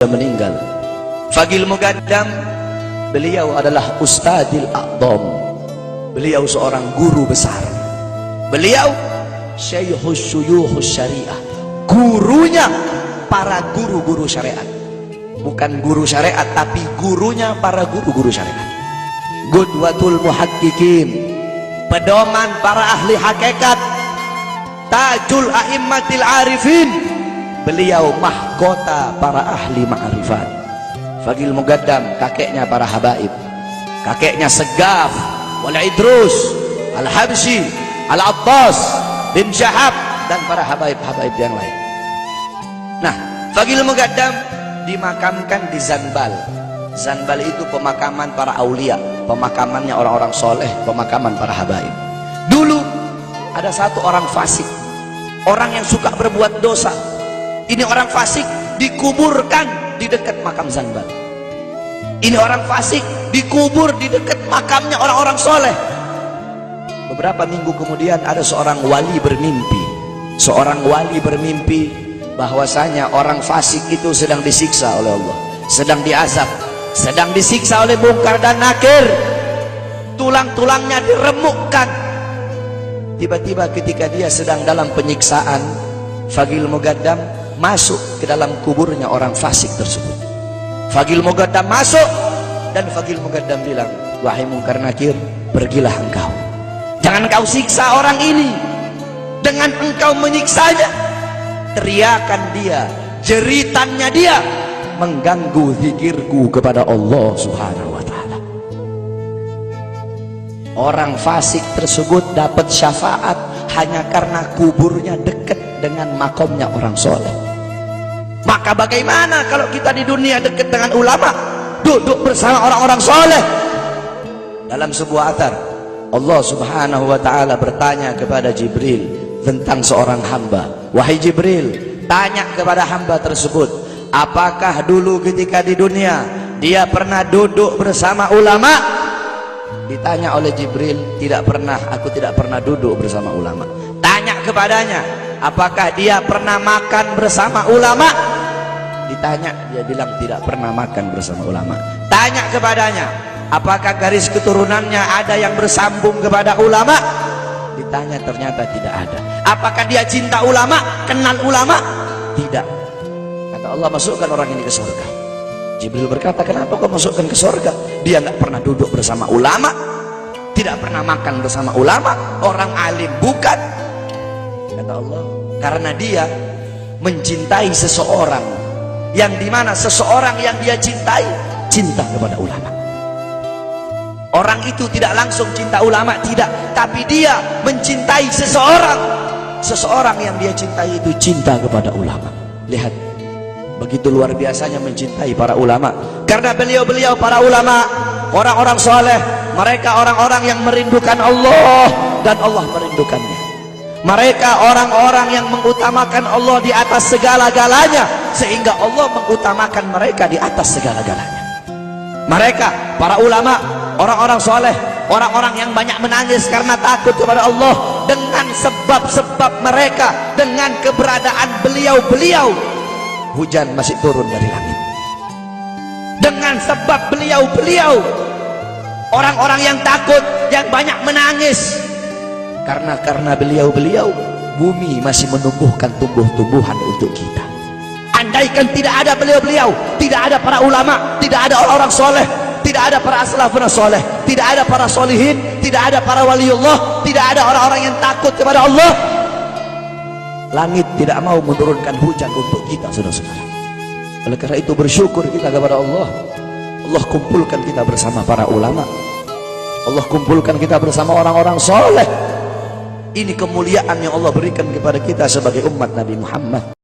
Meninggal. Fagil Mugaddam, beliau adalah Ustadzil A'dham. Beliau seorang guru besar. Beliau Syekhus Syuyuhus Syariah, gurunya para guru-guru syariat. Bukan guru syariat, tapi gurunya para guru-guru syariat. Qudwatul muhaqqiqin, pedoman para ahli hakikat. Tajul a'immatil arifin, beliau mahkota para ahli ma'rifat. Fagil Mugaddam kakeknya para habaib, kakeknya Segaf, Wal Idrus, Al-Habsyi, Al-Abbas bin Syahab, dan para habaib-habaib yang lain. Nah, Fagil Mugaddam dimakamkan di Zanbal. Zanbal itu pemakaman para aulia, pemakamannya orang-orang soleh, pemakaman para habaib. Dulu ada satu orang fasik, orang yang suka berbuat dosa. Ini orang fasik dikuburkan di dekat makam Zanbal. Ini orang fasik dikubur di dekat makamnya orang-orang soleh. Beberapa minggu kemudian ada seorang wali bermimpi. Seorang wali bermimpi bahwasanya orang fasik itu sedang disiksa oleh Allah, sedang diazab, sedang disiksa oleh Munkar dan Nakir. Tulang-tulangnya diremukkan. Tiba-tiba ketika dia sedang dalam penyiksaan, Fagil Mugaddam masuk ke dalam kuburnya orang fasik tersebut. Fagil Mugaddam masuk, dan Fagil Mugaddam bilang, wahai Munkar Nakir, pergilah engkau, jangan kau siksa orang ini. Dengan engkau menyiksanya, teriakan dia, jeritannya dia mengganggu zikirku kepada Allah Subhanahu wa ta'ala. Orang fasik tersebut dapat syafaat hanya karena kuburnya dekat dengan makomnya orang soleh. Maka bagaimana kalau kita di dunia dekat dengan ulama, duduk bersama orang-orang soleh? Dalam sebuah athar, Allah Subhanahu wa ta'ala bertanya kepada Jibril tentang seorang hamba. Wahai Jibril, tanya kepada hamba tersebut, apakah dulu ketika di dunia dia pernah duduk bersama ulama? Ditanya oleh Jibril, tidak pernah, aku tidak pernah duduk bersama ulama. Tanya kepadanya, apakah dia pernah makan bersama ulama? Ditanya, dia bilang tidak pernah makan bersama ulama. Tanya kepadanya, apakah garis keturunannya ada yang bersambung kepada ulama? Ditanya, ternyata tidak ada. Apakah dia cinta ulama, kenal ulama? Tidak. Kata Allah, masukkan orang ini ke surga. Jibril berkata, kenapa kau masukkan ke surga? Dia nggak pernah duduk bersama ulama, tidak pernah makan bersama ulama, orang alim bukan. Kata Allah, karena dia mencintai seseorang, yang dimana seseorang yang dia cintai cinta kepada ulama. Orang itu tidak langsung cinta ulama, tidak, tapi dia mencintai seseorang. Seseorang yang dia cintai itu cinta kepada ulama. Lihat, begitu luar biasanya mencintai para ulama. Karena beliau-beliau para ulama, orang-orang soleh, mereka orang-orang yang merindukan Allah dan Allah merindukannya. Mereka orang-orang yang mengutamakan Allah di atas segala-galanya, sehingga Allah mengutamakan mereka di atas segala-galanya. Mereka para ulama, orang-orang soleh, orang-orang yang banyak menangis karena takut kepada Allah. Dengan sebab-sebab mereka, dengan keberadaan beliau-beliau, hujan masih turun dari langit. Dengan sebab beliau-beliau, orang-orang yang takut, yang banyak menangis, karena beliau-beliau, bumi masih menumbuhkan tumbuh-tumbuhan untuk kita. Andaikan tidak ada beliau-beliau, tidak ada para ulama, tidak ada orang-orang soleh, tidak ada para aslafun soleh, tidak ada para solihin, tidak ada para waliullah, tidak ada orang-orang yang takut kepada Allah, langit tidak mau menurunkan hujan untuk kita, saudara-saudara. Oleh karena itu bersyukur kita kepada Allah. Allah kumpulkan kita bersama para ulama, Allah kumpulkan kita bersama orang-orang soleh. Ini kemuliaan yang Allah berikan kepada kita sebagai umat Nabi Muhammad.